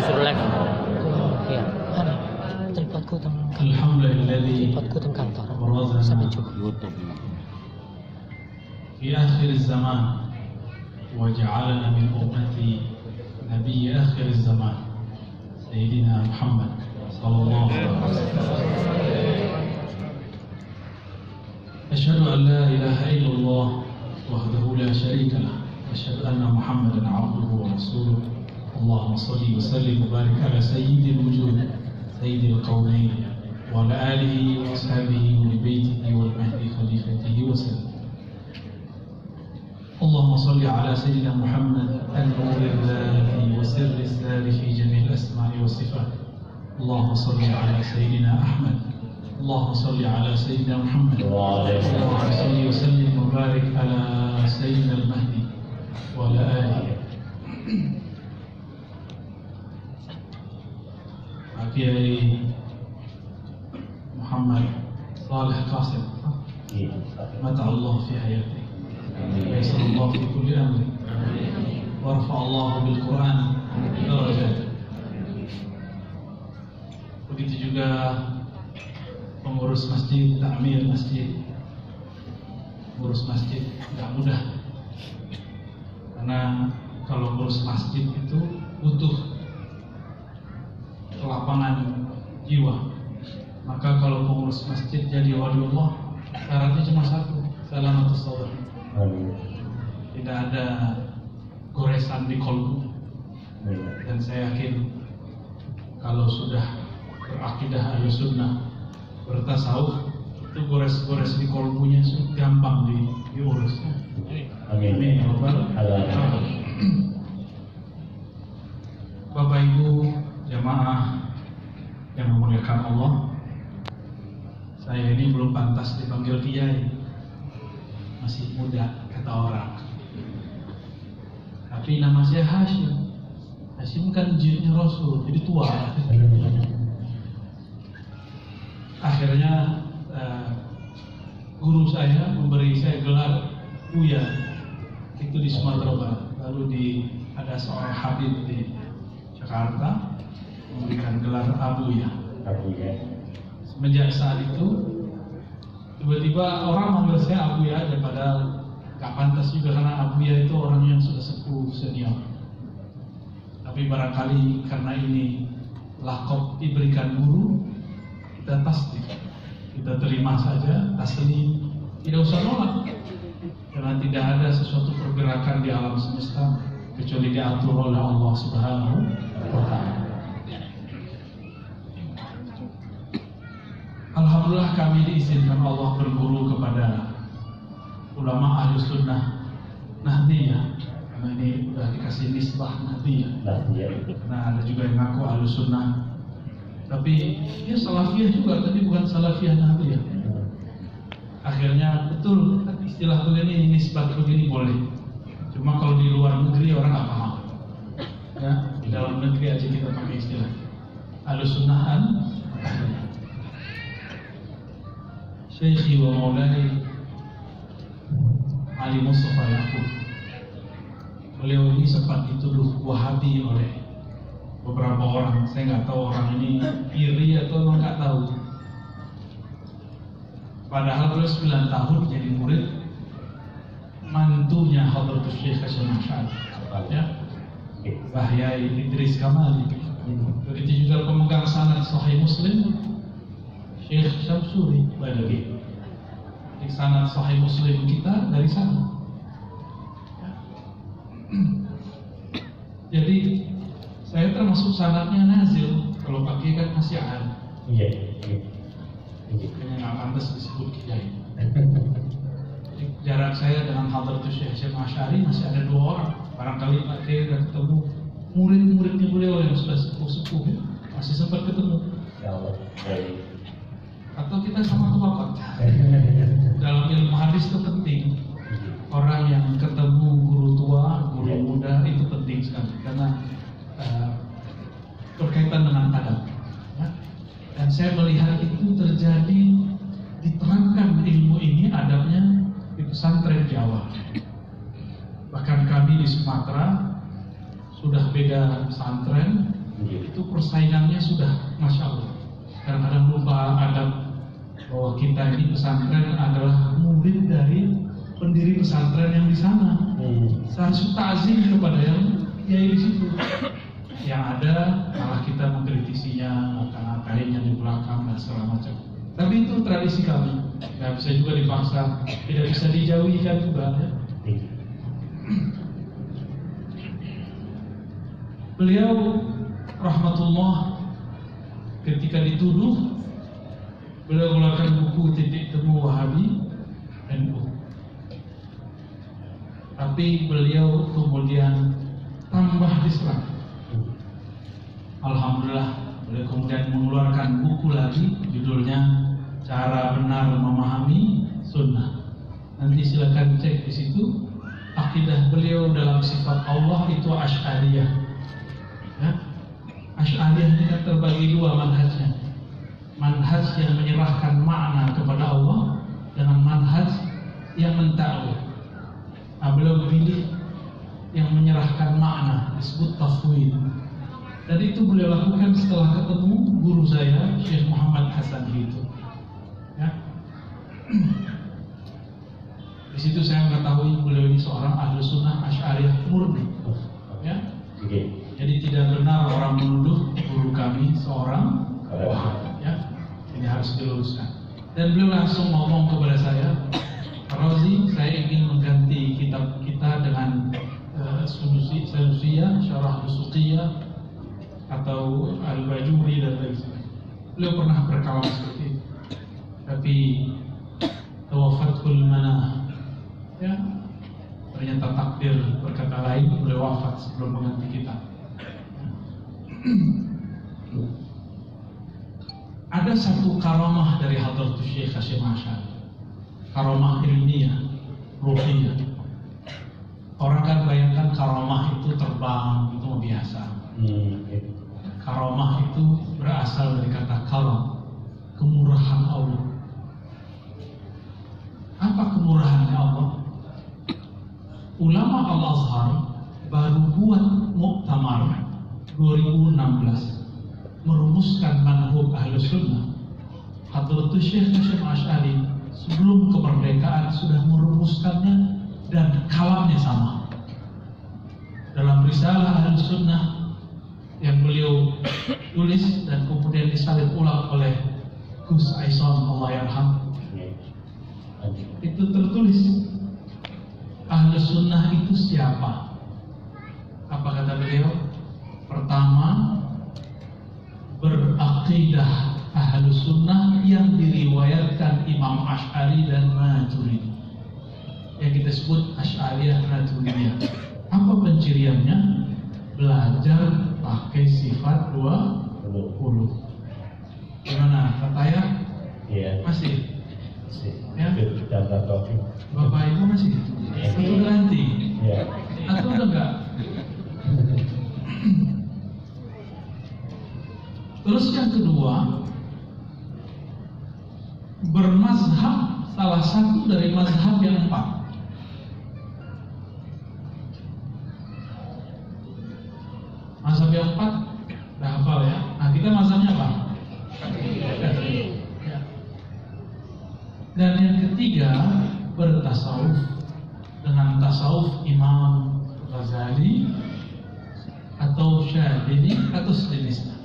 Suruh live. Ya, tripodku tentang kantor. Sampai cukup YouTube. في آخر الزمان وجعلنا من أمة نبي آخر الزمان سيدنا محمد صلى الله عليه وسلم. أشهد أن لا إله إلا الله وحده لا شريك له أشهد أن محمدا عبده ورسوله اللهم صل وسلم وبارك على سيد الوجود سيد الكونين وعلى آله وأصحابه ولبيته والمهدي خليفته وسلم. اللهم صل على سيدنا محمد النور الذاتي وسر السار في جميع الأسماء والصفات. اللهم صل على سيدنا أحمد. اللهم صل على سيدنا محمد. اللهم صل وسلم وبارك على سيدنا المهدي وعلى آله. Kiai Muhammad Saleh Qasim mata Allah fi hayati ويسر الله في كل أمر ورفع الله بالقرآن درجات. Begitu juga pengurus masjid, takmir masjid. Ngurus masjid tidak mudah, karena kalau ngurus masjid itu butuh kelapangan jiwa. Maka kalau pengurus masjid jadi wali Allah, syaratnya cuma satu, salamatus sadr. Tidak ada goresan di kolbu. Dan saya yakin kalau sudah berakidah Ahlussunnah, bertasawuf, itu gores-gores di kolbunya gampang diurus. Amin. Bapak Ibu jamaah yang memuliakan Allah, saya ini belum pantas dipanggil kiai, masih muda kata orang. Tapi nama saya Hashim. Hashim kan jinnya Rasul, jadi tua. Akhirnya guru saya memberi saya gelar Buya itu di Sumatera Barat. Lalu ada seorang habib di Jakarta memberikan gelar Abuya. Semenjak saat itu tiba-tiba orang manggil saya Abuya aja, padahal gak pantas juga, karena Abuya itu orang yang sudah sepuh senior. Tapi barangkali karena ini lakop diberikan guru, kita tasdik, kita terima saja, taslim, tidak usah nolak, karena tidak ada sesuatu pergerakan di alam semesta kecuali diatur oleh Allah Subhanahu wa Ta'ala. Alhamdulillah kami diizinkan Allah berguru kepada ulama Ahlussunnah Nahdiyah, karena ini sudah dikasih nisbah Nahdiyah. Karena ada juga yang ngaku Ahlussunnah, tapi dia salafiyah juga, tapi bukan salafiyah Nahdiyah. Akhirnya betul istilah begini, nisbah begini boleh. Cuma kalau di luar negeri orang nggak paham. Ya, di dalam negeri aja kita pakai istilah Ahlussunnahan. Syekhi wa Maulai Ali Mustafa Yaqub, beliau ini sempat dituduh Wahabi oleh beberapa orang. Saya nggak tahu orang ini iri atau nggak tahu. Padahal beliau 9 tahun jadi murid mantunya Hadratus Syekh Hasyim Asy'ari, ya, Bahyai Idris Kamali. Begitu juga pemegang sanad Sahih Muslim Syekh Syamsuri Badawi. Di sanad Sahih Muslim kita dari sana. Jadi saya termasuk sanadnya nazil, kalau pakai kan masih ada. Iya. Kayaknya nggak pantas disebut kiai. Jarak saya dengan Hadratus Syekh Hasyim Asy'ari masih ada 2 orang. Barangkali Pak Kiai sudah ketemu murid-muridnya beliau yang sudah sepuh-sepuh, ya? Masih sempat ketemu. Ya Allah. Atau kita sama bapak. Dalam ilmu hadis itu penting. Orang yang ketemu guru tua, guru muda itu penting sekali, karena berkaitan dengan adab. Ya? Dan saya melihat itu terjadi, diterangkan ilmu ini adabnya di pesantren Jawa. Bahkan kami di Sumatera sudah beda pesantren, itu persaingannya sudah Masya Allah. Kadang-kadang lupa adab bahwa kita ini pesantren adalah murid dari pendiri pesantren yang di sana. Seharusnya ta'zim kepada yang kiai di situ. Yang ada malah kita mengkritisinya, ngata-ngatainnya di belakang dan segala macam. Tapi itu tradisi kami, nggak bisa juga dipaksa, tidak bisa dijauhikan juga ya. Beliau rahmatullah ketika dituduh, beliau mengeluarkan buku Titik Temu Wahabi NU. Tapi beliau kemudian tambah diserang. Alhamdulillah, beliau kemudian mengeluarkan buku lagi, judulnya Cara Benar Memahami Sunnah. Nanti silakan cek di situ. Akidah beliau dalam sifat Allah itu Asy'ariyah. Ya. Asy'ariyah ini kan terbagi dua manhajnya. Manhaj yang menyerahkan makna kepada Allah dengan manhaj yang mentakwil. Nah, beliau memilih yang menyerahkan makna, disebut tafwid. Dan itu beliau lakukan setelah ketemu guru saya, Syekh Muhammad Hasan itu. Ya. Di situ saya mengetahui beliau ini seorang ahlu sunnah Asy'ariyah murni. Ya. Jadi tidak benar orang menuduh guru kami seorang ya. Ini harus diluruskan. Dan beliau langsung ngomong kepada saya, Razi, saya ingin mengganti kitab kita dengan Salusiyah, Syarah Dusuqiyah atau Al-Bajuri dan lain sebagainya. Beliau pernah berkalam seperti itu. Tapi tawafatul manah, ya, ternyata takdir berkata lain, beliau wafat sebelum mengganti kitab. Ada satu karamah dari Hadratus Syekh Hasyim Asy'ari, karamah ilmiah, ruhiyah. Orang kan bayangkan karamah itu terbang, itu biasa. Karamah itu berasal dari kata karam, kemurahan Allah. Apa kemurahannya Allah? Ulama Al-Azhar baru buat muktamar 2016 merumuskan manhaj Ahlus Sunnah. Hadratus Syekh Hasyim Asy'ari sebelum kemerdekaan sudah merumuskannya dan kalamnya sama. Dalam risalah Ahlus Sunnah yang beliau tulis dan kemudian disalin ulang oleh Gus Aison Allah yarham, itu tertulis Ahlus Sunnah itu siapa? Apa kata beliau? Pertama, beraqidah Ahlus Sunnah yang diriwayatkan Imam Asy'ari dan Maturidi, yang kita sebut Asy'ariyah Maturidiyah. Apa penciriannya? Belajar pakai sifat 20. Gimana? Katanya? Iya. Masih? Ya? Bapak Ibu masih? Atau ganti? Iya. Atau udah enggak? Terus yang kedua, bermazhab salah satu dari mazhab yang 4. Mazhab yang 4 udah hafal ya. Nah, kita mazhabnya apa? Ya. Dan yang ketiga, bertasawuf dengan tasawuf Imam Ghazali atau Syadili atau sejenisnya.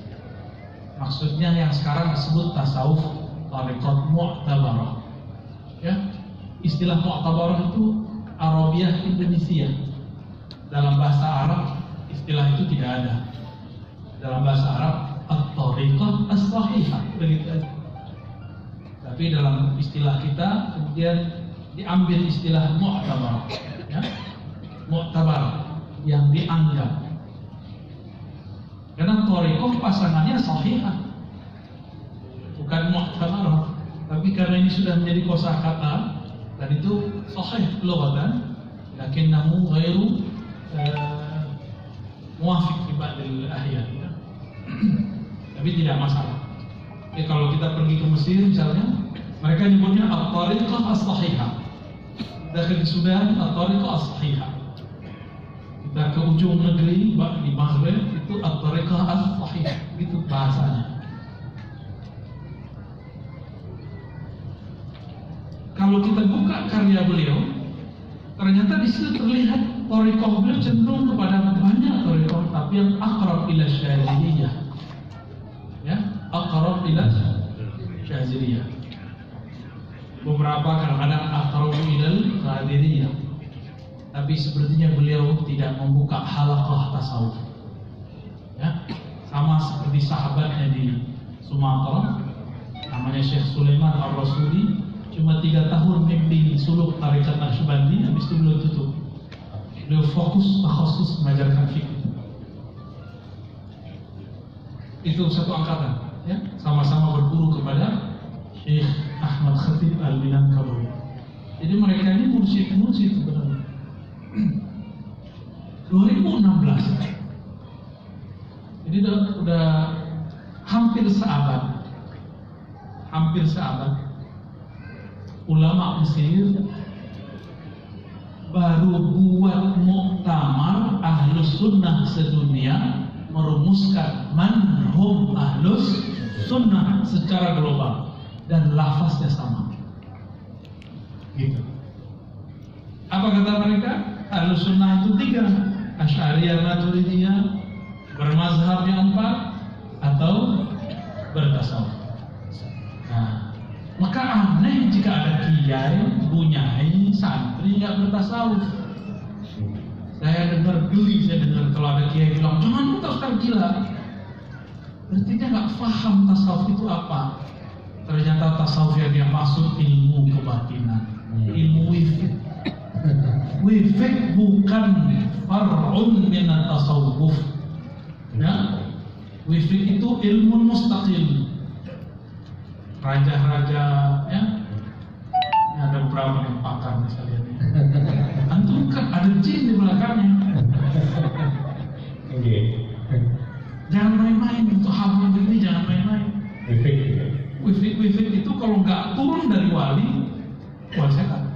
Maksudnya yang sekarang disebut tasawuf tariqat mu'tabarah. Ya, istilah mu'tabarah itu Arabiah Indonesia. Dalam bahasa Arab istilah itu tidak ada. Dalam bahasa Arab at-tariqah as-sahihah, begitu aja. Tapi dalam istilah kita kemudian diambil istilah mu'tabarah, ya. Mu'tabarah yang dianggap. Karena tariqah pasangannya sahihah, bukan mu'tabarah. Tapi karena ini sudah menjadi kosakata dan itu sahih lughatan, lakinnahu ghairu muwafiq fi ba'dil ahyan. Tapi tidak masalah. Ya, kalau kita pergi ke Mesir misalnya, mereka nyebutnya at-tariqah as-sahihah. Dakhil Sudan at-tariqah as-sahihah. Kita ke ujung negeri di Maghrib itu at-tariqah as-sahih, itu bahasanya. Kalau kita buka karya beliau, ternyata di situ terlihat tariqah beliau cenderung kepada banyak tariqah, tapi yang aqrab ila syadziliyah. Ya, aqrab ila syadziliyah. Beberapa kadang-kadang aqrab ila qadiriyah. Tapi sepertinya beliau tidak membuka halaqah tasawuf. Ya, sama seperti sahabatnya di Sumatera, namanya Syekh Sulaiman Ar-Rasuli, cuma 3 tahun memimpin suluk tarekat Naqsyabandi, habis itu beliau tutup. Beliau fokus takhasus mengajarkan fikih. Itu satu angkatan, ya, sama-sama berguru kepada Syekh Ahmad Khatib Al-Minangkawi. Jadi mereka ini mursyid sebenarnya. 2016, jadi udah hampir seabad, ulama Mesir baru buat muktamar ahlus sunnah sedunia, merumuskan manhum ahlus sunnah secara global dan lafaznya sama. Gitu. Apa kata mereka? Ahlus sunnah itu 3, Asy'ariyah, Maturidiyah, bermazhab yang 4, atau bertasawuf. Nah, maka aneh jika ada kiai, bunyai, santri nggak bertasawuf. Saya dengar kalau ada kiai bilang jangan bertasawuf, gila. Berarti dia nggak paham tasawuf itu apa. Ternyata tasawuf yang dia maksud ilmu kebatinan, ilmu wifik. Wifik bukan far'un minat tasawuf. Ya, wifik itu ilmu mustaqil. Raja-raja, ya, ini ada beberapa yang pakar misalnya. Antum kan ada jin di belakangnya. Jangan main-main, untuk hal ini jangan main-main. Wifik itu kalau nggak turun dari wali, wah setan.